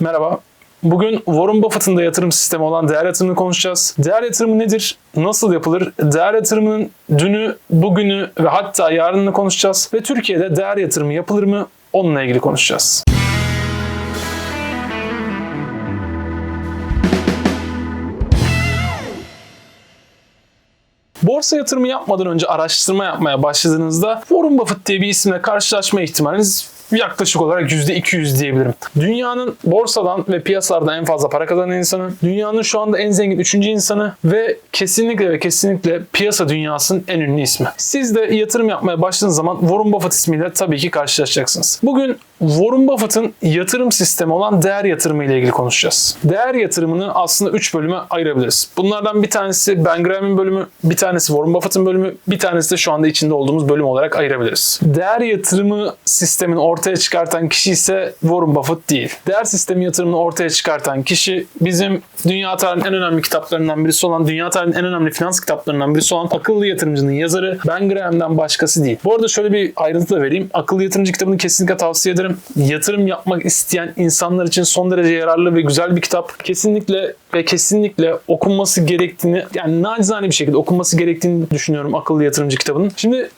Merhaba. Bugün Warren Buffett'ın da yatırım sistemi olan değer yatırımını konuşacağız. Değer yatırımı nedir? Nasıl yapılır? Değer yatırımının dünü, bugünü ve hatta yarınını konuşacağız. Ve Türkiye'de değer yatırımı yapılır mı? Onunla ilgili konuşacağız. Borsa yatırımı yapmadan önce araştırma yapmaya başladığınızda Warren Buffett diye bir isimle karşılaşma ihtimaliniz yaklaşık olarak %200 diyebilirim. Dünyanın borsadan ve piyasalardan en fazla para kazanan insanı, dünyanın şu anda en zengin 3. insanı ve kesinlikle piyasa dünyasının en ünlü ismi. Siz de yatırım yapmaya başladığınız zaman Warren Buffett ismiyle tabii ki karşılaşacaksınız. Bugün Warren Buffett'ın yatırım sistemi olan değer yatırımı ile ilgili konuşacağız. Değer yatırımını aslında 3 bölüme ayırabiliriz. Bunlardan bir tanesi Ben Graham'in bölümü, bir tanesi Warren Buffett'ın bölümü, bir tanesi de şu anda içinde olduğumuz bölüm olarak ayırabiliriz. Değer yatırımı sistemini ortaya çıkartan kişi ise Warren Buffett değil. Değer sistemi yatırımını ortaya çıkartan kişi bizim dünya tarihinin en önemli kitaplarından birisi olan, dünya tarihinin en önemli finans kitaplarından birisi olan Akıllı Yatırımcının yazarı Ben Graham'den başkası değil. Bu arada şöyle bir ayrıntı da vereyim. Akıllı Yatırımcı kitabını kesinlikle tavsiye ederim. Yatırım yapmak isteyen insanlar için son derece yararlı ve güzel bir kitap. Kesinlikle okunması gerektiğini, yani nacizane bir şekilde okunması gerektiğini düşünüyorum Akıllı Yatırımcı kitabının. Şimdi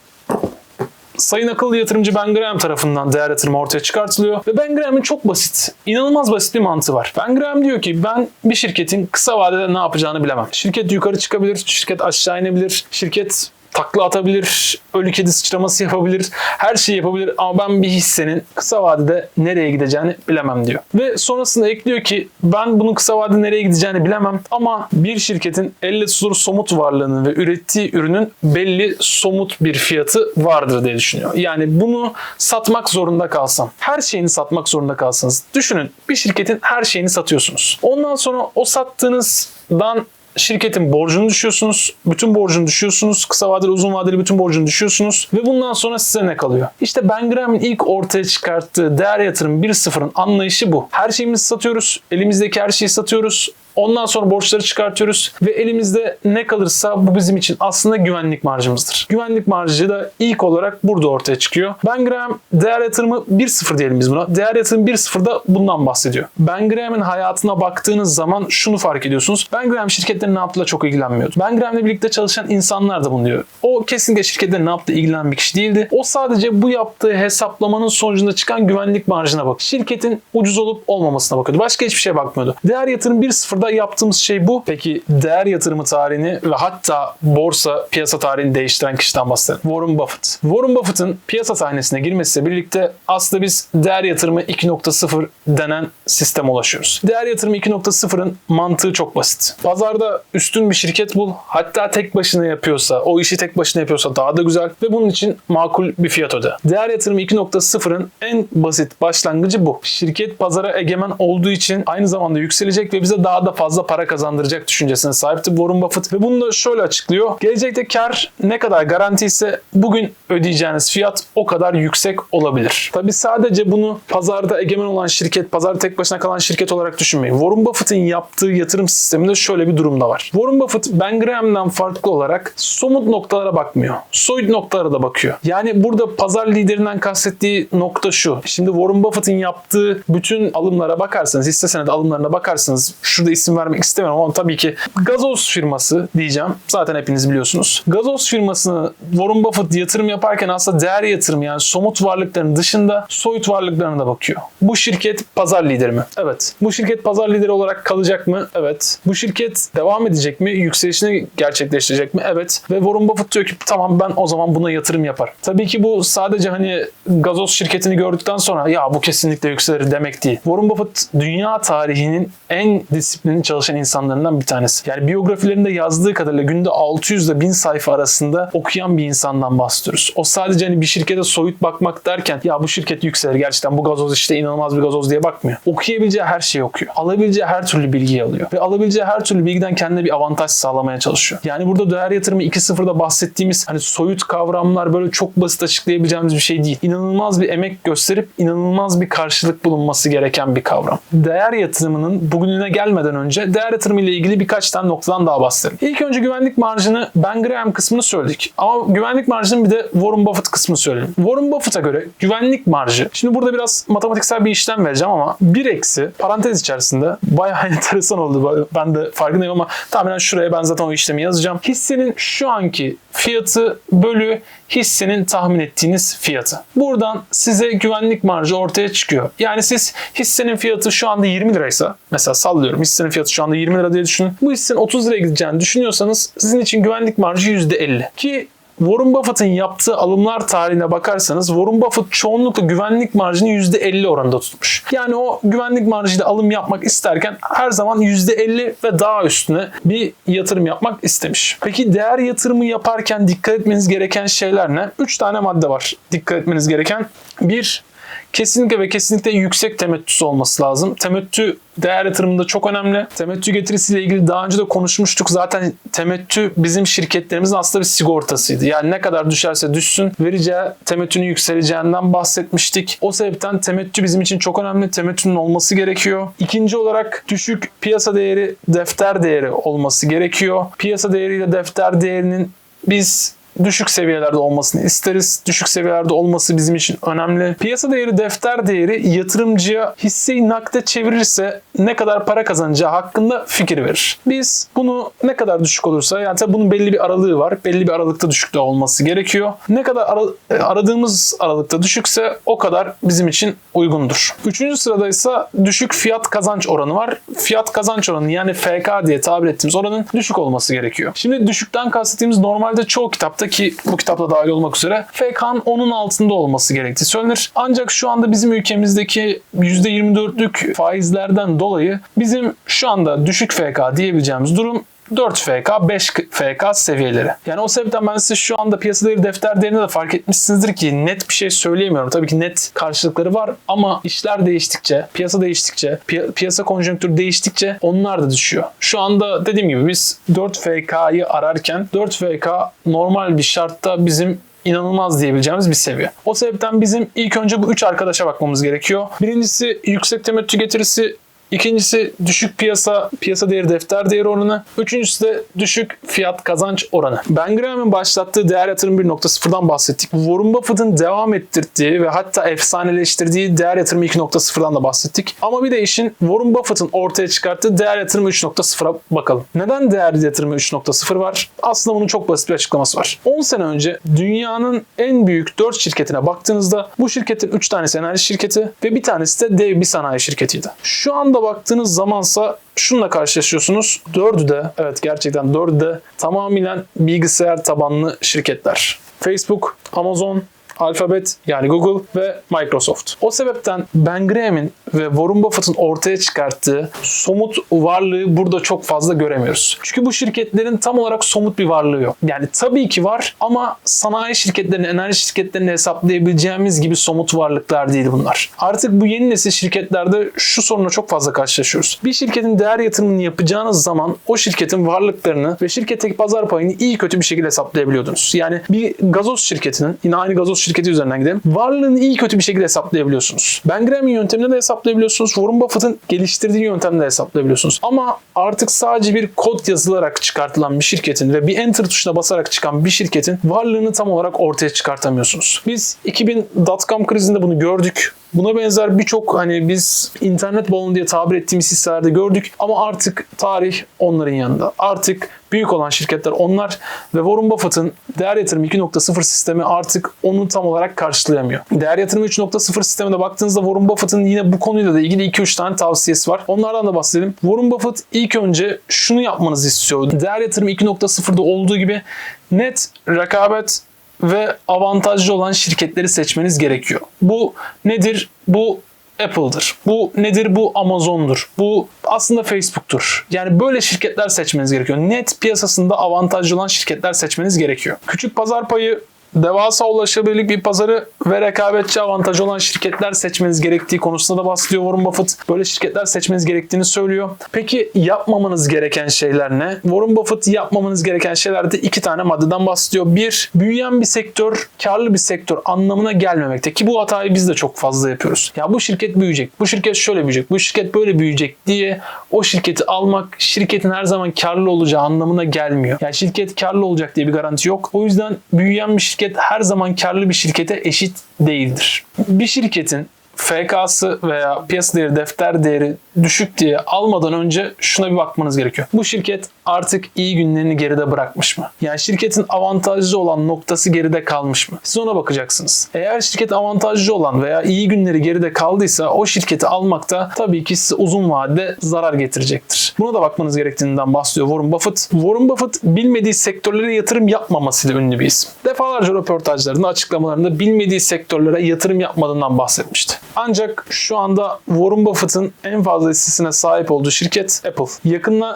Sayın Akıllı Yatırımcı Ben Graham tarafından değer yatırımı ortaya çıkartılıyor ve Ben Graham'ın çok basit, inanılmaz basit bir mantığı var. Ben Graham diyor ki ben bir şirketin kısa vadede ne yapacağını bilemem. Şirket yukarı çıkabilir, şirket aşağı inebilir, şirket takla atabilir, ölü kedi sıçraması yapabilir, her şeyi yapabilir ama ben bir hissenin kısa vadede nereye gideceğini bilemem diyor. Ve sonrasında ekliyor ki ben bunun kısa vadede nereye gideceğini bilemem ama bir şirketin elle tutulur somut varlığının ve ürettiği ürünün belli somut bir fiyatı vardır diye düşünüyor. Yani bunu satmak zorunda kalsam, her şeyini satmak zorunda kalsanız düşünün, bir şirketin her şeyini satıyorsunuz. Ondan sonra o sattığınızdan şirketin borcunu düşüyorsunuz, bütün borcunu düşüyorsunuz, kısa vadeli uzun vadeli bütün borcunu düşüyorsunuz ve bundan sonra size ne kalıyor? İşte Ben Graham'in ilk ortaya çıkarttığı değer yatırım 1.0'ın anlayışı bu. Her şeyimizi satıyoruz, elimizdeki her şeyi satıyoruz. Ondan sonra borçları çıkartıyoruz ve elimizde ne kalırsa bu bizim için aslında güvenlik marjımızdır. Güvenlik marjı da ilk olarak burada ortaya çıkıyor. Ben Graham değer yatırımı 1.0 diyelim biz buna. Değer yatırım 1.0'da bundan bahsediyor. Ben Graham'in hayatına baktığınız zaman şunu fark ediyorsunuz. Ben Graham şirketlerin ne yaptığıyla çok ilgilenmiyordu. Ben Graham'la birlikte çalışan insanlar da bunu diyor. O kesinlikle şirketlerin ne yaptığı ilgilenen bir kişi değildi. O sadece bu yaptığı hesaplamanın sonucunda çıkan güvenlik marjına bak. Şirketin ucuz olup olmamasına bakıyordu. Başka hiçbir şeye bakmıyordu. Değer yatırım 1.0'da yaptığımız şey bu. Peki değer yatırımı tarihini ve hatta borsa piyasa tarihini değiştiren kişiden bahsedelim. Warren Buffett. Warren Buffett'ın piyasa sahnesine girmesiyle birlikte aslında biz değer yatırımı 2.0 denen sisteme ulaşıyoruz. Değer yatırımı 2.0'ın mantığı çok basit. Pazarda üstün bir şirket bul. Hatta tek başına yapıyorsa, o işi tek başına yapıyorsa daha da güzel ve bunun için makul bir fiyat öde. Değer yatırımı 2.0'ın en basit başlangıcı bu. Şirket pazara egemen olduğu için aynı zamanda yükselecek ve bize daha da fazla para kazandıracak düşüncesine sahipti Warren Buffett ve bunu da şöyle açıklıyor. Gelecekte kar ne kadar garanti ise bugün ödeyeceğiniz fiyat o kadar yüksek olabilir. Tabii sadece bunu pazarda egemen olan şirket, pazarda tek başına kalan şirket olarak düşünmeyin. Warren Buffett'in yaptığı yatırım sisteminde şöyle bir durum da var. Warren Buffett Ben Graham'dan farklı olarak somut noktalara bakmıyor. Soyut noktalara da bakıyor. Yani burada pazar liderinden kastettiği nokta şu. Şimdi Warren Buffett'in yaptığı bütün alımlara bakarsanız, hisse senedi alımlarına bakarsanız, şurada isim vermek istemiyorum ama tabii ki gazoz firması diyeceğim. Zaten hepiniz biliyorsunuz. Gazoz firmasını Warren Buffett yatırım yaparken aslında değer yatırımı, yani somut varlıkların dışında soyut varlıklarına da bakıyor. Bu şirket pazar lideri mi? Evet. Bu şirket pazar lideri olarak kalacak mı? Evet. Bu şirket devam edecek mi? Yükselişini gerçekleştirecek mi? Evet. Ve Warren Buffett diyor ki tamam ben o zaman buna yatırım yaparım. Tabii ki bu sadece hani gazoz şirketini gördükten sonra ya bu kesinlikle yükselir demek değil. Warren Buffett dünya tarihinin en disiplinli çalışan insanlarından bir tanesi. Yani biyografilerinde yazdığı kadarıyla günde 600 ile 1000 sayfa arasında okuyan bir insandan bahsediyoruz. O sadece hani bir şirkete soyut bakmak derken ya bu şirket yükselir gerçekten bu gazoz işte inanılmaz bir gazoz diye bakmıyor. Okuyabileceği her şeyi okuyor. Alabileceği her türlü bilgiyi alıyor. Ve alabileceği her türlü bilgiden kendine bir avantaj sağlamaya çalışıyor. Yani burada değer yatırımı 2.0'da bahsettiğimiz hani soyut kavramlar böyle çok basit açıklayabileceğimiz bir şey değil. İnanılmaz bir emek gösterip inanılmaz bir karşılık bulunması gereken bir kavram. Değer yatırımının bugününe gelmeden önce değer yatırımı ile ilgili birkaç tane noktadan daha bahsedelim. İlk önce güvenlik marjını, Ben Graham kısmını söyledik. Ama güvenlik marjının bir de Warren Buffett kısmını söyleyelim. Warren Buffett'a göre güvenlik marjı, şimdi burada biraz matematiksel bir işlem vereceğim ama 1 eksi parantez içerisinde bayağı enteresan oldu. Ben de farkındayım ama tahminen şuraya ben zaten o işlemi yazacağım. Hissenin şu anki fiyatı bölü hissenin tahmin ettiğiniz fiyatı. Buradan size güvenlik marjı ortaya çıkıyor. Yani siz hissenin fiyatı şu anda 20 liraysa, mesela sallıyorum hissenin fiyatı şu anda 20 lira diye düşünün. Bu hissenin 30 liraya gideceğini düşünüyorsanız sizin için güvenlik marjı %50. Ki Warren Buffett'ın yaptığı alımlar tarihine bakarsanız Warren Buffett çoğunlukla güvenlik marjını %50 oranında tutmuş. Yani o güvenlik marjıyla alım yapmak isterken her zaman %50 ve daha üstüne bir yatırım yapmak istemiş. Peki değer yatırımı yaparken dikkat etmeniz gereken şeyler ne? 3 tane madde var dikkat etmeniz gereken. 1. Kesinlikle ve kesinlikle yüksek temettüsü olması lazım. Temettü değer yatırımında çok önemli. Temettü getirisiyle ilgili daha önce de konuşmuştuk. Zaten temettü bizim şirketlerimizin aslında bir sigortasıydı. Yani ne kadar düşerse düşsün vereceği temettünün yükseleceğinden bahsetmiştik. O sebepten temettü bizim için çok önemli. Temettünün olması gerekiyor. İkinci olarak düşük piyasa değeri, defter değeri olması gerekiyor. Piyasa değeriyle defter değerinin biz düşük seviyelerde olmasını isteriz. Düşük seviyelerde olması bizim için önemli. Piyasa değeri, defter değeri yatırımcıya hisseyi nakde çevirirse ne kadar para kazanacağı hakkında fikir verir. Biz bunu ne kadar düşük olursa, yani tabii bunun belli bir aralığı var. Belli bir aralıkta düşükte olması gerekiyor. Ne kadar aradığımız aralıkta düşükse o kadar bizim için uygundur. Üçüncü sırada ise düşük fiyat kazanç oranı var. Fiyat kazanç oranı, yani FK diye tabir ettiğimiz oranın düşük olması gerekiyor. Şimdi düşükten kastettiğimiz normalde çoğu kitapta, ki bu kitapta dahil olmak üzere, FK'nın 10'un altında olması gerektiği söylenir. Ancak şu anda bizim ülkemizdeki %24'lük faizlerden dolayı bizim şu anda düşük FK diyebileceğimiz durum 4 FK, 5 FK seviyeleri. Yani o sebepten ben size şu anda piyasa değeri, defter değerine de fark etmişsinizdir ki net bir şey söyleyemiyorum. Tabii ki net karşılıkları var ama işler değiştikçe, piyasa değiştikçe, piyasa konjonktürü değiştikçe onlar da düşüyor. Şu anda dediğim gibi biz 4 FK'yı ararken 4 FK normal bir şartta bizim inanılmaz diyebileceğimiz bir seviye. O sebepten bizim ilk önce bu 3 arkadaşa bakmamız gerekiyor. Birincisi yüksek temettü getirisi, İkincisi düşük piyasa değeri, defter değeri oranı. Üçüncüsü de düşük fiyat kazanç oranı. Ben Graham'ın başlattığı değer yatırım 1.0'dan bahsettik. Warren Buffett'ın devam ettirdiği ve hatta efsaneleştirdiği değer yatırımı 2.0'dan da bahsettik. Ama bir de işin Warren Buffett'ın ortaya çıkarttığı değer yatırımı 3.0'a bakalım. Neden değer yatırımı 3.0 var? Aslında bunun çok basit bir açıklaması var. 10 sene önce dünyanın en büyük 4 şirketine baktığınızda bu şirketin 3 tanesi enerji şirketi ve bir tanesi de dev bir sanayi şirketiydi. Şu anda baktığınız zamansa şununla karşılaşıyorsunuz. 4'ü de, evet gerçekten 4'ü de tamamen bilgisayar tabanlı şirketler. Facebook, Amazon, Alphabet yani Google ve Microsoft. O sebepten Ben Graham'in ve Warren Buffett'ın ortaya çıkarttığı somut varlığı burada çok fazla göremiyoruz. Çünkü bu şirketlerin tam olarak somut bir varlığı yok. Yani tabii ki var ama sanayi şirketlerini, enerji şirketlerini hesaplayabileceğimiz gibi somut varlıklar değil bunlar. Artık bu yeni nesil şirketlerde şu sorunla çok fazla karşılaşıyoruz. Bir şirketin değer yatırımını yapacağınız zaman o şirketin varlıklarını ve şirketteki pazar payını iyi kötü bir şekilde hesaplayabiliyordunuz. Yani bir gazoz şirketinin, yine aynı gazoz şirketi üzerinden gidelim, varlığını iyi kötü bir şekilde hesaplayabiliyorsunuz. Ben Graham'in yöntemini de hesaplayabiliyorsunuz. Warren Buffett'ın geliştirdiği yöntemini de hesaplayabiliyorsunuz. Ama artık sadece bir kod yazılarak çıkartılan bir şirketin ve bir enter tuşuna basarak çıkan bir şirketin varlığını tam olarak ortaya çıkartamıyorsunuz. Biz 2000 dot-com krizinde bunu gördük. Buna benzer birçok biz internet balonu diye tabir ettiğimiz hisselerde gördük ama artık tarih onların yanında. Artık büyük olan şirketler onlar ve Warren Buffett'ın değer yatırımı 2.0 sistemi artık onu tam olarak karşılayamıyor. Değer yatırımı 3.0 sistemine baktığınızda Warren Buffett'ın yine bu konuyla da ilgili 2-3 tane tavsiyesi var. Onlardan da bahsedelim. Warren Buffett ilk önce şunu yapmanızı istiyor. Değer yatırımı 2.0'da olduğu gibi net rekabet ve avantajlı olan şirketleri seçmeniz gerekiyor. Bu nedir? Bu Apple'dır. Bu nedir? Bu Amazon'dur. Bu aslında Facebook'tur. Yani böyle şirketler seçmeniz gerekiyor. Net piyasasında avantajlı olan şirketler seçmeniz gerekiyor. Küçük pazar payı devasa ulaşılabilirlik bir pazarı ve rekabetçi avantajı olan şirketler seçmeniz gerektiği konusunda da bahsediyor Warren Buffett. Böyle şirketler seçmeniz gerektiğini söylüyor. Peki yapmamanız gereken şeyler ne? Warren Buffett yapmamanız gereken şeylerde 2 tane maddeden bahsediyor. 1, büyüyen bir sektör, karlı bir sektör anlamına gelmemekte ki bu hatayı biz de çok fazla yapıyoruz. Ya bu şirket büyüyecek, bu şirket şöyle büyüyecek, bu şirket böyle büyüyecek diye o şirketi almak şirketin her zaman karlı olacağı anlamına gelmiyor. Yani şirket karlı olacak diye bir garanti yok. O yüzden büyüyen bir şirket her zaman karlı bir şirkete eşit değildir. Bir şirketin FK'sı veya piyasa değeri, defter değeri düşük diye almadan önce şuna bir bakmanız gerekiyor. Bu şirket artık iyi günlerini geride bırakmış mı? Yani şirketin avantajlı olan noktası geride kalmış mı? Siz ona bakacaksınız. Eğer şirket avantajlı olan veya iyi günleri geride kaldıysa o şirketi almakta tabii ki size uzun vadede zarar getirecektir. Buna da bakmanız gerektiğinden bahsediyor Warren Buffett. Warren Buffett bilmediği sektörlere yatırım yapmamasıyla ünlü bir isim. Defalarca röportajlarında, açıklamalarında bilmediği sektörlere yatırım yapmadığından bahsetmişti. Ancak şu anda Warren Buffett'ın en fazla hissesine sahip olduğu şirket Apple.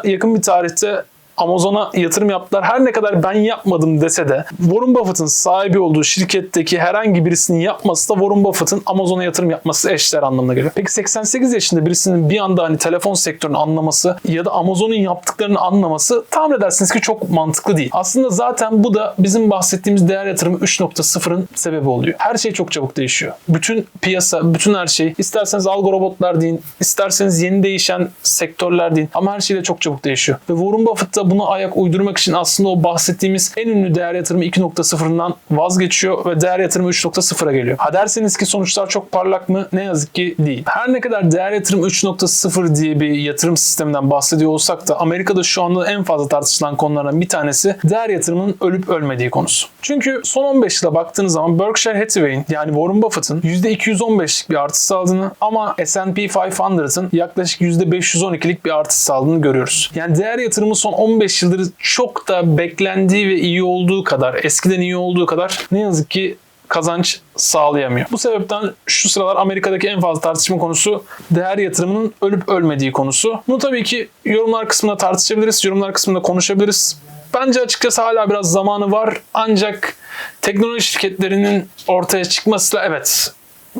Yakın bir tarihte Amazon'a yatırım yaptılar. Her ne kadar ben yapmadım dese de Warren Buffett'ın sahibi olduğu şirketteki herhangi birisinin yapması da Warren Buffett'ın Amazon'a yatırım yapması eşdeğer anlamına geliyor. Peki 88 yaşında birisinin bir anda hani telefon sektörünü anlaması ya da Amazon'un yaptıklarını anlaması tahmin edersiniz ki çok mantıklı değil. Aslında zaten bu da bizim bahsettiğimiz değer yatırımı 3.0'ın sebebi oluyor. Her şey çok çabuk değişiyor. Bütün piyasa, bütün her şey, isterseniz algo robotlar deyin, isterseniz yeni değişen sektörler deyin ama her şey de çok çabuk değişiyor. Ve Warren Buffett da buna ayak uydurmak için aslında o bahsettiğimiz en ünlü değer yatırımı 2.0'dan vazgeçiyor ve değer yatırımı 3.0'a geliyor. Ha derseniz ki sonuçlar çok parlak mı? Ne yazık ki değil. Her ne kadar değer yatırımı 3.0 diye bir yatırım sisteminden bahsediyor olsak da Amerika'da şu anda en fazla tartışılan konulardan bir tanesi değer yatırımının ölüp ölmediği konusu. Çünkü son 15 yıla baktığınız zaman Berkshire Hathaway'in yani Warren Buffett'ın %215'lik bir artış sağladığını ama S&P 500'ın yaklaşık %512'lik bir artış sağladığını görüyoruz. Yani değer yatırımı son 15 yıldır çok da beklendiği ve iyi olduğu kadar, eskiden iyi olduğu kadar ne yazık ki kazanç sağlayamıyor. Bu sebepten şu sıralar Amerika'daki en fazla tartışma konusu değer yatırımının ölüp ölmediği konusu. Bunu tabii ki yorumlar kısmında tartışabiliriz, yorumlar kısmında konuşabiliriz. Bence açıkçası hala biraz zamanı var ancak teknoloji şirketlerinin ortaya çıkmasıyla evet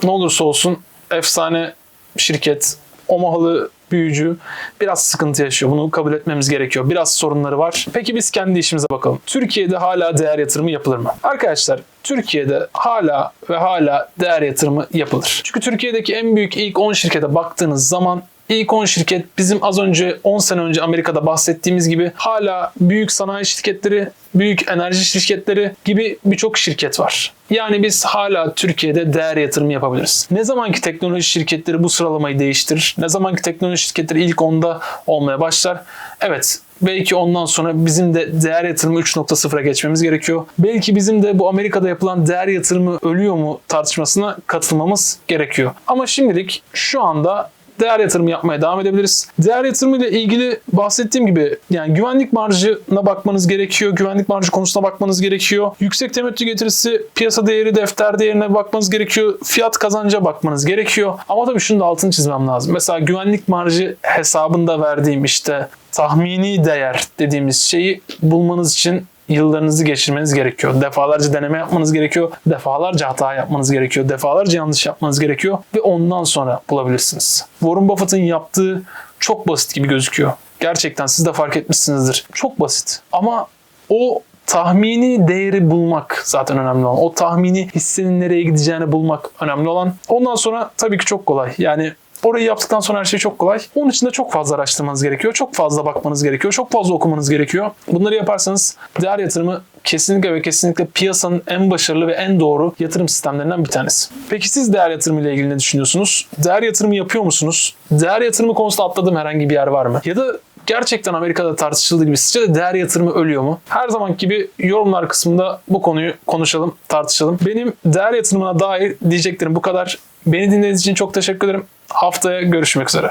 ne olursa olsun efsane şirket, Omahalı büyücü biraz sıkıntı yaşıyor. Bunu kabul etmemiz gerekiyor. Biraz sorunları var. Peki biz kendi işimize bakalım. Türkiye'de hala değer yatırımı yapılır mı? Arkadaşlar Türkiye'de hala ve hala değer yatırımı yapılır. Çünkü Türkiye'deki en büyük ilk 10 şirkete baktığınız zaman İlk 10 şirket bizim az önce 10 sene önce Amerika'da bahsettiğimiz gibi hala büyük sanayi şirketleri, büyük enerji şirketleri gibi birçok şirket var. Yani biz hala Türkiye'de değer yatırımı yapabiliriz. Ne zamanki teknoloji şirketleri bu sıralamayı değiştirir, ne zamanki teknoloji şirketleri ilk 10'da olmaya başlar, evet belki ondan sonra bizim de değer yatırımı 3.0'a geçmemiz gerekiyor. Belki bizim de bu Amerika'da yapılan değer yatırımı ölüyor mu tartışmasına katılmamız gerekiyor. Ama şimdilik şu anda değer yatırımı yapmaya devam edebiliriz. Değer yatırımı ile ilgili bahsettiğim gibi yani güvenlik marjına bakmanız gerekiyor. Güvenlik marjı konusuna bakmanız gerekiyor. Yüksek temettü getirisi, piyasa değeri, defter değerine bakmanız gerekiyor. Fiyat kazanca bakmanız gerekiyor. Ama tabii şunu da altını çizmem lazım. Mesela güvenlik marjı hesabında verdiğim işte tahmini değer dediğimiz şeyi bulmanız için yıllarınızı geçirmeniz gerekiyor. Defalarca deneme yapmanız gerekiyor. Defalarca hata yapmanız gerekiyor. Defalarca yanlış yapmanız gerekiyor. Ve ondan sonra bulabilirsiniz. Warren Buffett'ın yaptığı çok basit gibi gözüküyor. Gerçekten siz de fark etmişsinizdir. Çok basit. Ama o tahmini değeri bulmak zaten önemli olan. O tahmini hissenin nereye gideceğini bulmak önemli olan. Ondan sonra tabii ki çok kolay. Yani orayı yaptıktan sonra her şey çok kolay. Onun için de çok fazla araştırmanız gerekiyor. Çok fazla bakmanız gerekiyor. Çok fazla okumanız gerekiyor. Bunları yaparsanız değer yatırımı kesinlikle ve kesinlikle piyasanın en başarılı ve en doğru yatırım sistemlerinden bir tanesi. Peki siz değer yatırımı ile ilgili ne düşünüyorsunuz? Değer yatırımı yapıyor musunuz? Değer yatırımı konusunda atladığım herhangi bir yer var mı? Ya da gerçekten Amerika'da tartışıldığı gibi sizce de değer yatırımı ölüyor mu? Her zamanki gibi yorumlar kısmında bu konuyu konuşalım, tartışalım. Benim değer yatırımına dair diyeceklerim bu kadar. Beni dinlediğiniz için çok teşekkür ederim. Haftaya görüşmek üzere.